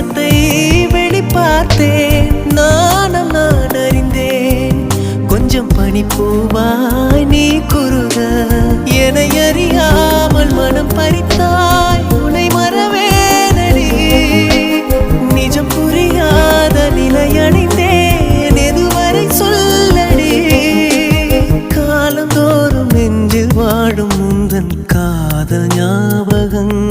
ரகசியத்தை வெளிப்பார்த்தேன். நானும் நான் அறிந்தேன். கொஞ்சம் பனிப்பூவாய் நீ குறுக என்னை அறியாமல் மனம் பறித்தாய். உன்னை மறவேனடி நிஜம் புரியாத நிலையடைந்தேன். எதுவரை சொல்லடி காலந்தோறும் நெஞ்சில் வாடும் முந்தன் காதல் ஞாபகங்கள்